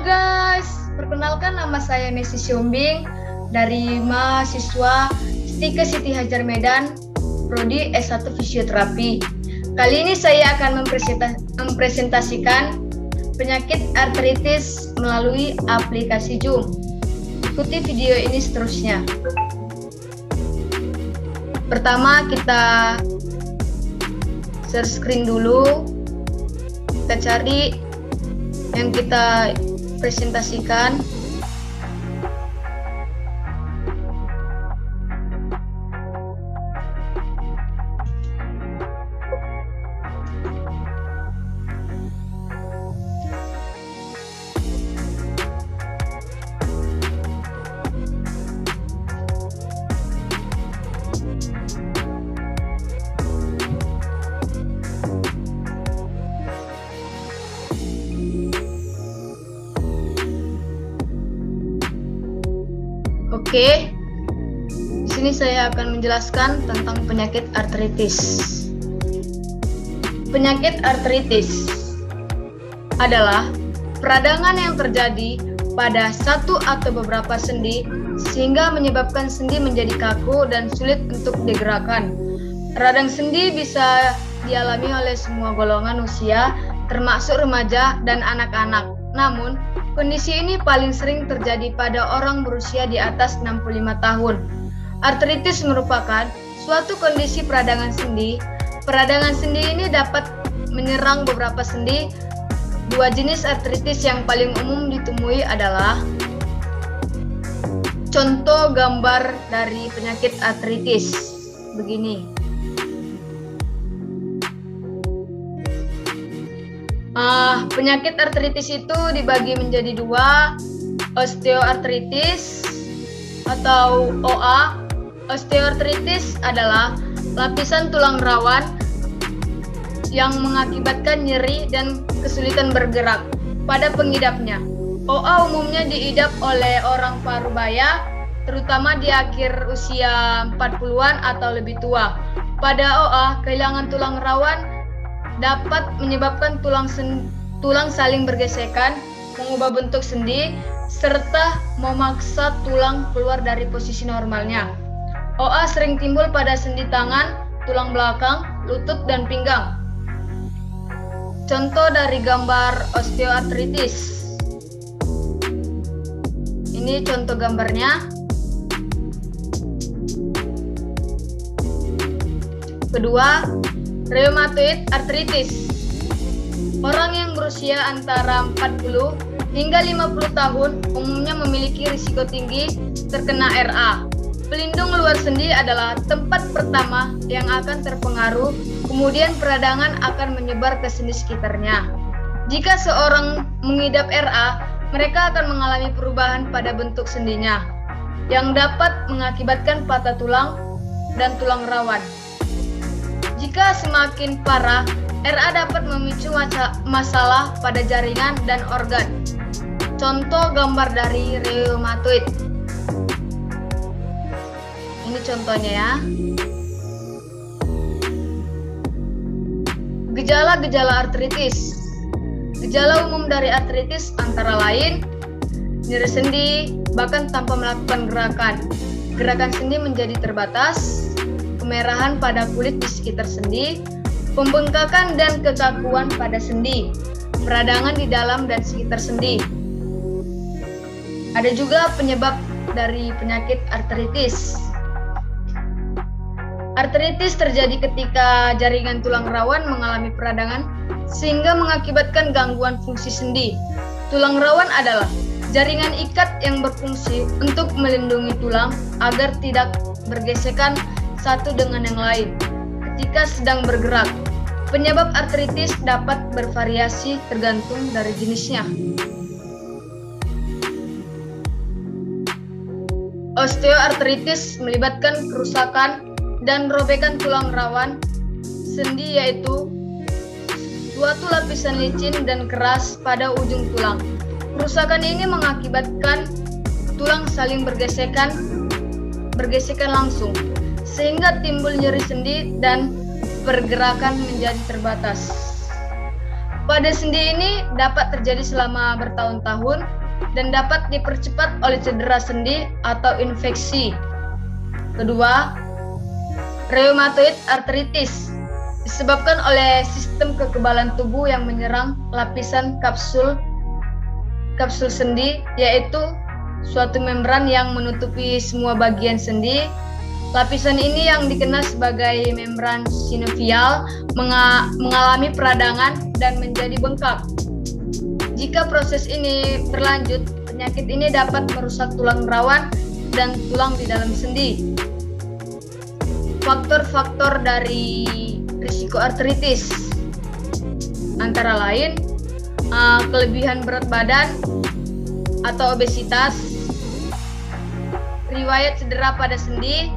Halo guys, perkenalkan nama saya Messi Siombing dari mahasiswa Stika Siti Hajar Medan, Prodi S1 Fisioterapi. Kali ini saya akan mempresentasikan penyakit artritis melalui aplikasi Zoom. Ikuti video ini seterusnya. Pertama kita share screen dulu. Kita cari yang kita presentasikan. Oke, di sini saya akan menjelaskan tentang penyakit artritis. Penyakit artritis adalah peradangan yang terjadi pada satu atau beberapa sendi sehingga menyebabkan sendi menjadi kaku dan sulit untuk digerakkan. Radang sendi bisa dialami oleh semua golongan usia, termasuk remaja dan anak-anak. Namun, kondisi ini paling sering terjadi pada orang berusia di atas 65 tahun. Artritis merupakan suatu kondisi peradangan sendi. Peradangan sendi ini dapat menyerang beberapa sendi. Dua jenis artritis yang paling umum ditemui adalah contoh gambar dari penyakit artritis. Begini. Penyakit artritis itu dibagi menjadi dua, osteoartritis atau OA. Osteoartritis adalah lapisan tulang rawan yang mengakibatkan nyeri dan kesulitan bergerak pada pengidapnya. OA umumnya diidap oleh orang parubaya, terutama di akhir usia 40-an atau lebih tua. Pada OA, kehilangan tulang rawan dapat menyebabkan tulang saling bergesekan, mengubah bentuk sendi, serta memaksa tulang keluar dari posisi normalnya. OA sering timbul pada sendi tangan, tulang belakang, lutut, dan pinggang. Contoh dari gambar osteoartritis. Ini contoh gambarnya. Kedua, rheumatoid arthritis. Orang yang berusia antara 40 hingga 50 tahun umumnya memiliki risiko tinggi terkena RA. Pelindung luar sendi adalah tempat pertama yang akan terpengaruh, kemudian peradangan akan menyebar ke sendi sekitarnya. Jika seorang mengidap RA, mereka akan mengalami perubahan pada bentuk sendinya, yang dapat mengakibatkan patah tulang dan tulang rawan. Jika semakin parah, RA dapat memicu masalah pada jaringan dan organ. Contoh gambar dari rheumatoid. Ini contohnya ya. Gejala-gejala artritis. Gejala umum dari artritis antara lain nyeri sendi, bahkan tanpa melakukan gerakan. Gerakan sendi menjadi terbatas, kemerahan pada kulit di sekitar sendi, pembengkakan dan kekakuan pada sendi, peradangan di dalam dan sekitar sendi. Ada juga penyebab dari penyakit artritis. Artritis terjadi ketika jaringan tulang rawan mengalami peradangan sehingga mengakibatkan gangguan fungsi sendi. Tulang rawan adalah jaringan ikat yang berfungsi untuk melindungi tulang agar tidak bergesekan satu dengan yang lain ketika sedang bergerak. Penyebab artritis dapat bervariasi tergantung dari jenisnya. Osteoartritis melibatkan kerusakan dan robekan tulang rawan sendi, yaitu suatu lapisan licin dan keras pada ujung tulang. Kerusakan ini mengakibatkan tulang saling bergesekan langsung, sehingga timbul nyeri sendi dan pergerakan menjadi terbatas. Pada sendi ini dapat terjadi selama bertahun-tahun dan dapat dipercepat oleh cedera sendi atau infeksi. Kedua, rheumatoid arthritis disebabkan oleh sistem kekebalan tubuh yang menyerang lapisan kapsul sendi, yaitu suatu membran yang menutupi semua bagian sendi. Lapisan ini yang dikenal sebagai membran sinovial mengalami peradangan dan menjadi bengkak. Jika proses ini berlanjut, penyakit ini dapat merusak tulang rawan dan tulang di dalam sendi. Faktor-faktor dari risiko artritis antara lain kelebihan berat badan atau obesitas, riwayat cedera pada sendi,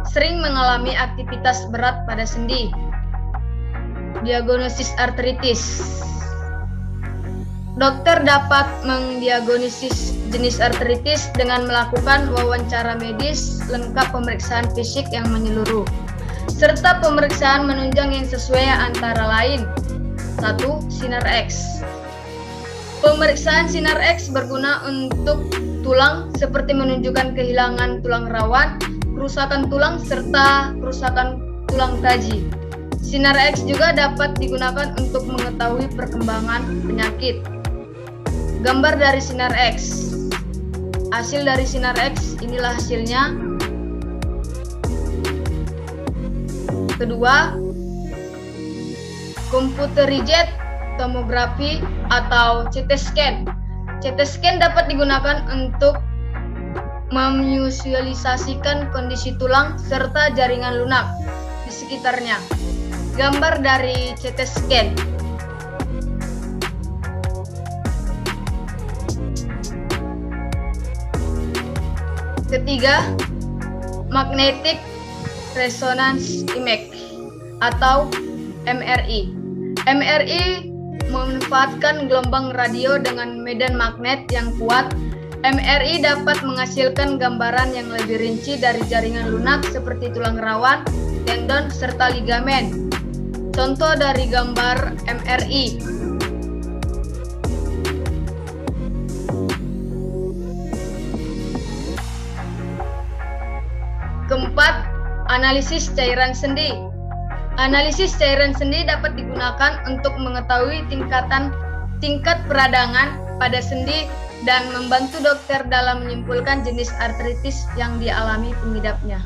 sering mengalami aktivitas berat pada sendi. Diagnosis artritis. Dokter dapat mendiagnosis jenis artritis dengan melakukan wawancara medis lengkap pemeriksaan fisik yang menyeluruh, serta pemeriksaan menunjang yang sesuai antara lain. 1. Sinar X. Pemeriksaan sinar X berguna untuk tulang seperti menunjukkan kehilangan tulang rawan, kerusakan tulang, serta kerusakan tulang taji. Sinar X juga dapat digunakan untuk mengetahui perkembangan penyakit. Gambar dari sinar X. Hasil dari sinar X, inilah hasilnya. Kedua, computerized tomografi atau CT scan. CT scan dapat digunakan untuk memvisualisasikan kondisi tulang serta jaringan lunak di sekitarnya. Gambar dari CT scan. Ketiga, magnetic resonance image atau MRI. MRI memanfaatkan gelombang radio dengan medan magnet yang kuat. MRI dapat menghasilkan gambaran yang lebih rinci dari jaringan lunak seperti tulang rawan, tendon, serta ligamen. Contoh dari gambar MRI. Keempat, analisis cairan sendi. Analisis cairan sendi dapat digunakan untuk mengetahui tingkat peradangan pada sendi dan membantu dokter dalam menyimpulkan jenis artritis yang dialami pengidapnya.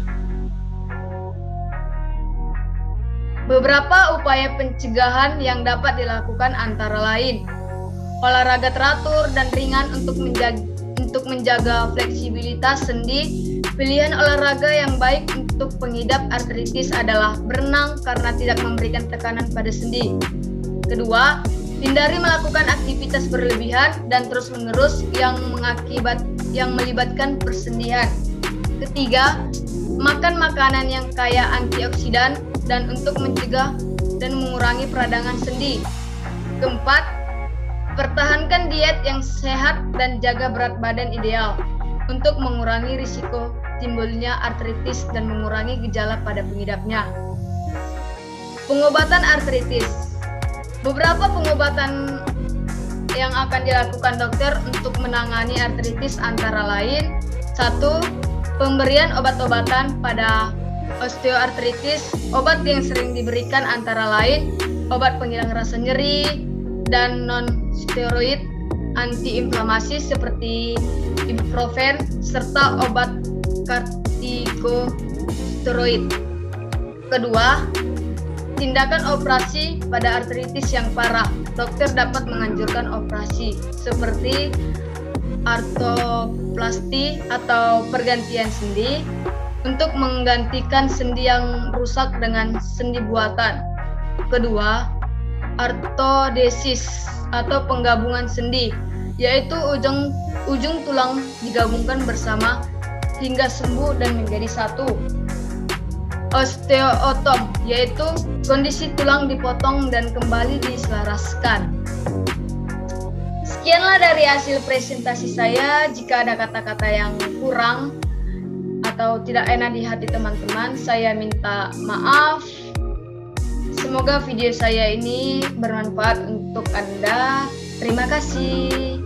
Beberapa upaya pencegahan yang dapat dilakukan antara lain olahraga teratur dan ringan untuk menjaga fleksibilitas sendi. Pilihan olahraga yang baik untuk pengidap artritis adalah berenang karena tidak memberikan tekanan pada sendi. Kedua, hindari melakukan aktivitas berlebihan dan terus-menerus yang melibatkan persendian. Ketiga, makan makanan yang kaya antioksidan dan untuk mencegah dan mengurangi peradangan sendi. Keempat, pertahankan diet yang sehat dan jaga berat badan ideal untuk mengurangi risiko timbulnya artritis dan mengurangi gejala pada pengidapnya. Pengobatan artritis. Beberapa pengobatan yang akan dilakukan dokter untuk menangani artritis antara lain: 1. Pemberian obat-obatan pada osteoartritis. Obat yang sering diberikan antara lain obat penghilang rasa nyeri dan non-steroid antiinflamasi seperti ibuprofen serta obat kortikosteroid. Kedua, tindakan operasi pada artritis yang parah. Dokter dapat menganjurkan operasi seperti artroplasti atau pergantian sendi untuk menggantikan sendi yang rusak dengan sendi buatan. Kedua, artodesis atau penggabungan sendi, yaitu ujung tulang digabungkan bersama hingga sembuh dan menjadi satu. Osteotom, yaitu kondisi tulang dipotong dan kembali diselaraskan. Sekianlah dari hasil presentasi saya. Jika ada kata-kata yang kurang atau tidak enak di hati teman-teman, saya minta maaf. Semoga video saya ini bermanfaat untuk Anda. Terima kasih.